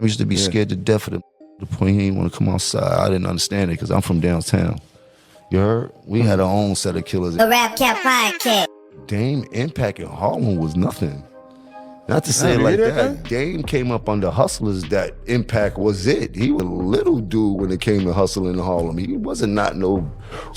We used to be scared to death of the point he didn't want to come outside. I didn't understand it because I'm from downtown. You heard? We had our own set of killers. The Rap Cap Podcast. Dame Impact in Harlem was nothing. Not to say it like that. Dame came up under hustlers that Impact was it. He was a little dude when it came to hustling in Harlem. He wasn't not no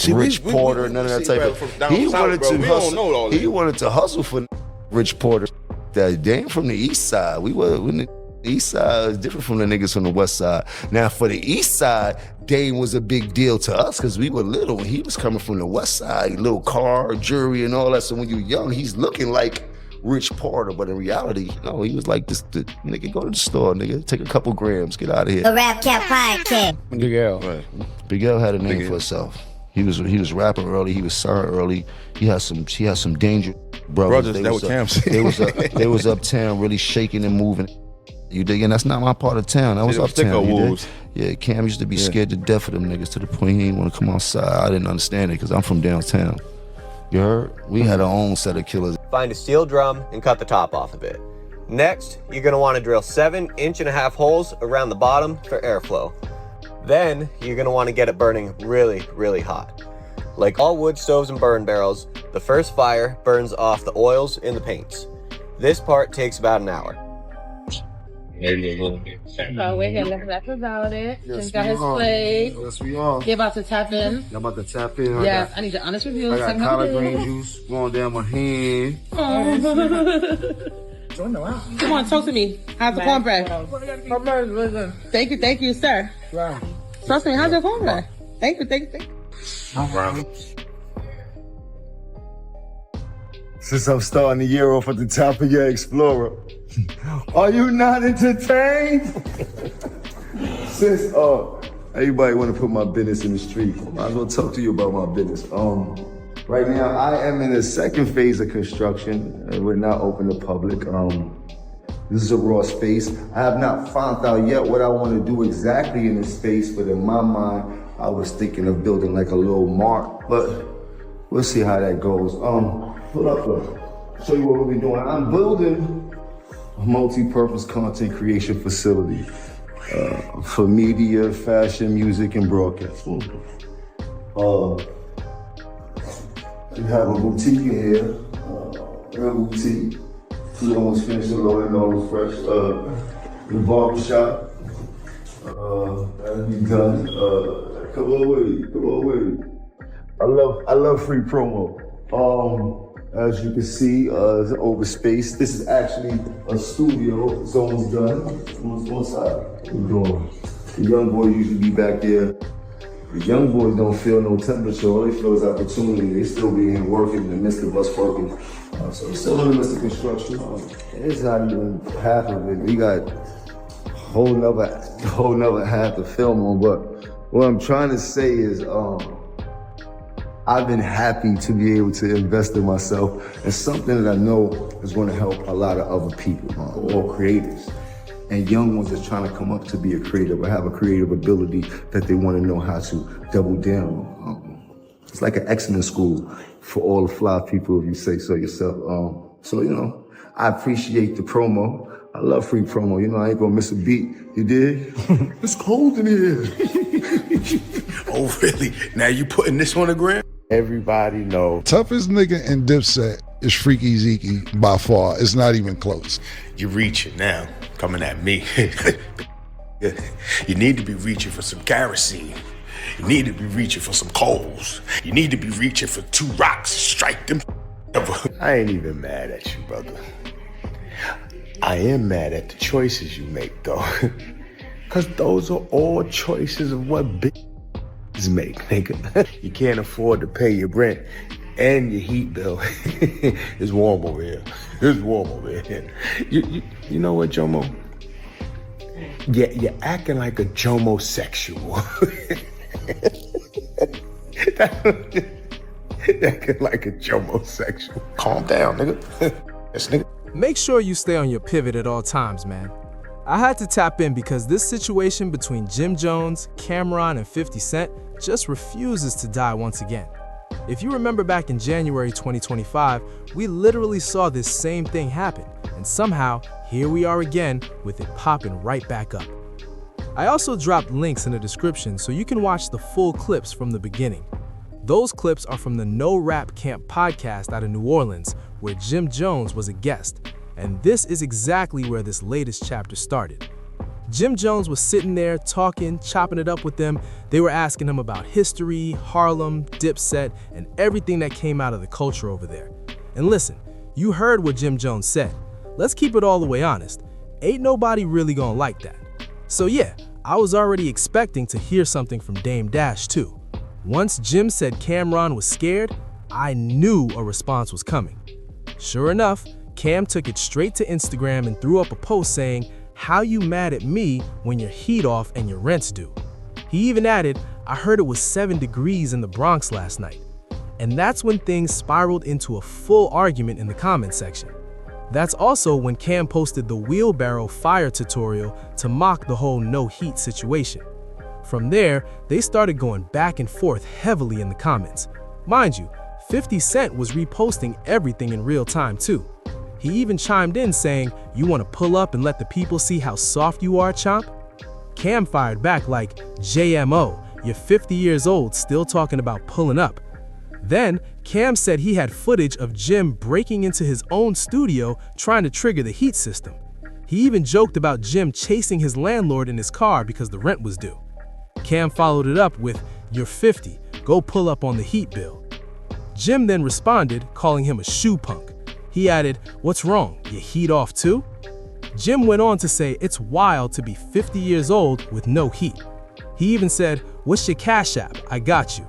Rich Porter, none of that type of. He wanted to hustle. He wanted to hustle for Rich Porter. That Dame from the East Side. We were when the East Side is different from the niggas from the West Side. Now for the East Side, Dame was a big deal to us because we were little and he was coming from the West Side, little car, jewelry, and all that. So when you're young, he's looking like Rich Porter, but in reality, no, he was like this. The nigga, go to the store, nigga, take a couple grams, get out of here. The Rap Cap Podcast. Big L. Right. Big L had a name for himself. He was rapping early. He was signed early. He had some danger brothers. That was Cam said. They was uptown, really shaking and moving. You dig? And that's not my part of town. I was uptown. You dig? Yeah, Cam used to be scared to death of them niggas to the point he didn't want to come outside. I didn't understand it because I'm from downtown. You heard? We had our own set of killers. Find a steel drum and cut the top off of it. Next, you're going to want to drill 7.5-inch holes around the bottom for airflow. Then, you're going to want to get it burning really, really hot. Like all wood stoves and burn barrels, the first fire burns off the oils in the paints. This part takes about an hour. So we're here, that's about it. Just got his plate. Yes, we are. You're about to tap in. I'm about to tap in. Yes, I need your honest review. I got collard green juice going down my hand. Come on, talk to me. How's the cornbread? Thank you, sir. Trust me, how's your cornbread? Thank you. Since I'm starting the year off at the top of your Explorer, are you not entertained? Since everybody want to put my business in the street, I might as well talk to you about my business. Right now I am in the second phase of construction. We're not open to public. This is a raw space. I have not found out yet what I want to do exactly in this space, but in my mind, I was thinking of building like a little mart, but we'll see how that goes. Pull up, show you what we'll be doing. I'm building a multi-purpose content creation facility for media, fashion, music, and broadcast. We have a boutique in here, a boutique. We almost finished the loading, almost fresh. The barbershop, that'll be done. Come on with it. I love free promo. As you can see, it's over space. This is actually a studio. It's almost done. Almost one side. We're doing. The young boys usually be back there. The young boys don't feel no temperature. All they feel is opportunity. They still be in working in the midst of us working. So we're still in the midst of construction. It's not even half of it. We got a whole nother half to film on. But what I'm trying to say is, I've been happy to be able to invest in myself and something that I know is going to help a lot of other people, all creators. And young ones that's trying to come up to be a creative or have a creative ability that they want to know how to double down on. It's like an excellent school for all the fly people, if you say so yourself. So, I appreciate the promo. I love free promo. I ain't gonna miss a beat. You dig? It's cold in here. Oh, really? Now you putting this on the gram? Everybody know. Toughest nigga in Dipset is Freaky Zeke by far. It's not even close. You're reaching now, coming at me. You need to be reaching for some kerosene. You need to be reaching for some coals. You need to be reaching for 2 rocks. Strike them. I ain't even mad at you, brother. I am mad at the choices you make, though. Because those are all choices of what big make, nigga. You can't afford to pay your rent and your heat bill. It's warm over here. It's warm over here. You know what, Jomo? Yeah, you're acting like a Jomo-sexual. Acting like a Jomo-sexual. Calm down, nigga. Yes, nigga. Make sure you stay on your pivot at all times, man. I had to tap in because this situation between Jim Jones, Cameron, and 50 Cent just refuses to die once again. If you remember back in January 2025, we literally saw this same thing happen. And somehow, here we are again with it popping right back up. I also dropped links in the description so you can watch the full clips from the beginning. Those clips are from the No Rap Camp podcast out of New Orleans, where Jim Jones was a guest. And this is exactly where this latest chapter started. Jim Jones was sitting there talking, chopping it up with them. They were asking him about history, Harlem, Dipset, and everything that came out of the culture over there. And listen, you heard what Jim Jones said. Let's keep it all the way honest. Ain't nobody really gonna like that. So yeah, I was already expecting to hear something from Dame Dash too. Once Jim said Cam'ron was scared, I knew a response was coming. Sure enough, Cam took it straight to Instagram and threw up a post saying, "How you mad at me when your heat off and your rent's due?" He even added, "I heard it was 7 degrees in the Bronx last night." And that's when things spiraled into a full argument in the comment section. That's also when Cam posted the wheelbarrow fire tutorial to mock the whole no heat situation. From there, they started going back and forth heavily in the comments. Mind you, 50 Cent was reposting everything in real time too. He even chimed in saying, "You want to pull up and let the people see how soft you are, Chomp?" Cam fired back like, "JMO, you're 50 years old still talking about pulling up." Then, Cam said he had footage of Jim breaking into his own studio trying to trigger the heat system. He even joked about Jim chasing his landlord in his car because the rent was due. Cam followed it up with, "You're 50, go pull up on the heat bill." Jim then responded, calling him a shoe punk. He added, "What's wrong, you heat off too?" Jim went on to say it's wild to be 50 years old with no heat. He even said, "What's your Cash App? I got you."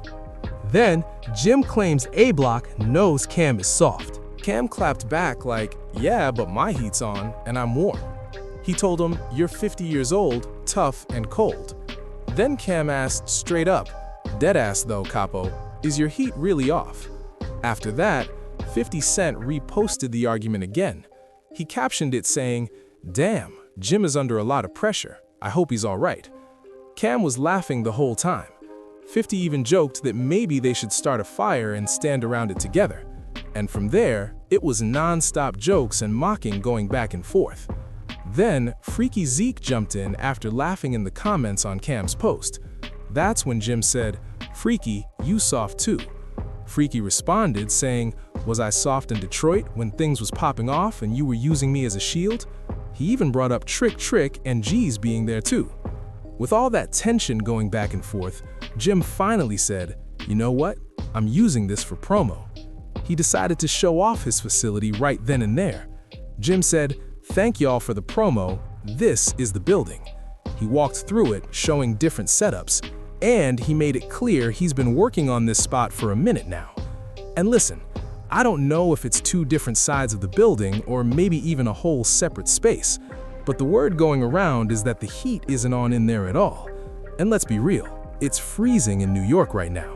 Then, Jim claims A-Block knows Cam is soft. Cam clapped back like, "Yeah, but my heat's on and I'm warm." He told him, "You're 50 years old, tough and cold." Then Cam asked straight up, "Deadass though, Capo, is your heat really off?" After that, 50 Cent reposted the argument again. He captioned it saying, "Damn, Jim is under a lot of pressure. I hope he's all right." Cam was laughing the whole time. 50 even joked that maybe they should start a fire and stand around it together. And from there, it was non-stop jokes and mocking going back and forth. Then, Freaky Zeke jumped in after laughing in the comments on Cam's post. That's when Jim said, "Freaky, you soft too." Freaky responded saying, "Was I soft in Detroit when things was popping off and you were using me as a shield?" He even brought up Trick and G's being there too. With all that tension going back and forth, Jim finally said, "You know what? I'm using this for promo." He decided to show off his facility right then and there. Jim said, "Thank y'all for the promo. This is the building." He walked through it, showing different setups, and he made it clear he's been working on this spot for a minute now. And listen, I don't know if it's 2 different sides of the building or maybe even a whole separate space, but the word going around is that the heat isn't on in there at all. And let's be real, it's freezing in New York right now.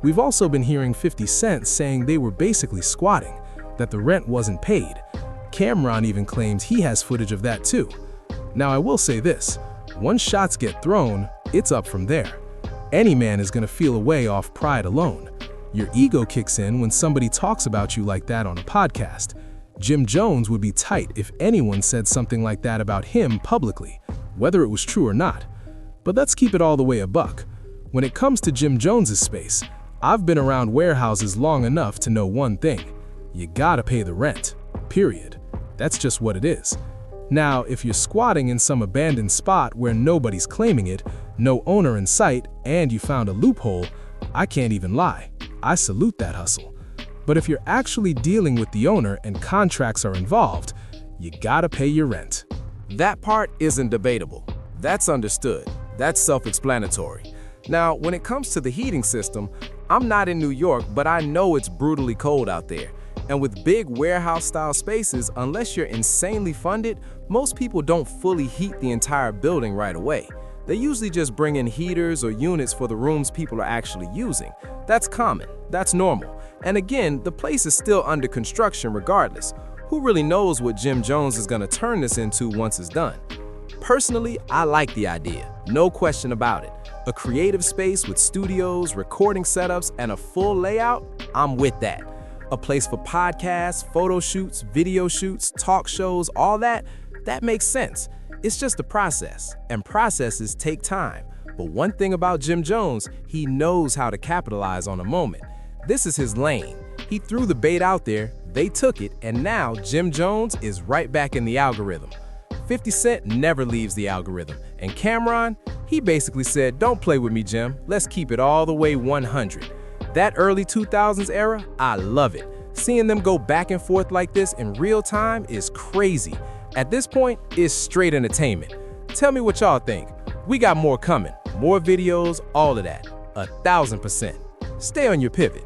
We've also been hearing 50 Cent saying they were basically squatting, that the rent wasn't paid. Cam'ron even claims he has footage of that too. Now I will say this, once shots get thrown, it's up from there. Any man is gonna feel a way off pride alone. Your ego kicks in when somebody talks about you like that on a podcast. Jim Jones would be tight if anyone said something like that about him publicly, whether it was true or not. But let's keep it all the way a buck. When it comes to Jim Jones's space, I've been around warehouses long enough to know one thing. You gotta pay the rent, period. That's just what it is. Now, if you're squatting in some abandoned spot where nobody's claiming it, no owner in sight, and you found a loophole, I can't even lie. I salute that hustle. But if you're actually dealing with the owner and contracts are involved, you gotta pay your rent. That part isn't debatable. That's understood. That's self-explanatory. Now, when it comes to the heating system, I'm not in New York, but I know it's brutally cold out there. And with big warehouse-style spaces, unless you're insanely funded, most people don't fully heat the entire building right away. They usually just bring in heaters or units for the rooms people are actually using. That's common. That's normal. And again, the place is still under construction regardless. Who really knows what Jim Jones is going to turn this into once it's done? Personally, I like the idea. No question about it. A creative space with studios, recording setups, and a full layout, I'm with that. A place for podcasts, photo shoots, video shoots, talk shows, all that makes sense. It's just a process, and processes take time. But one thing about Jim Jones, he knows how to capitalize on a moment. This is his lane. He threw the bait out there, they took it, and now Jim Jones is right back in the algorithm. 50 Cent never leaves the algorithm, and Cameron, he basically said, don't play with me, Jim, let's keep it all the way 100. That early 2000s era, I love it. Seeing them go back and forth like this in real time is crazy. At this point, it's straight entertainment. Tell me what y'all think. We got more coming, more videos, all of that, 1000%. Stay on your pivot.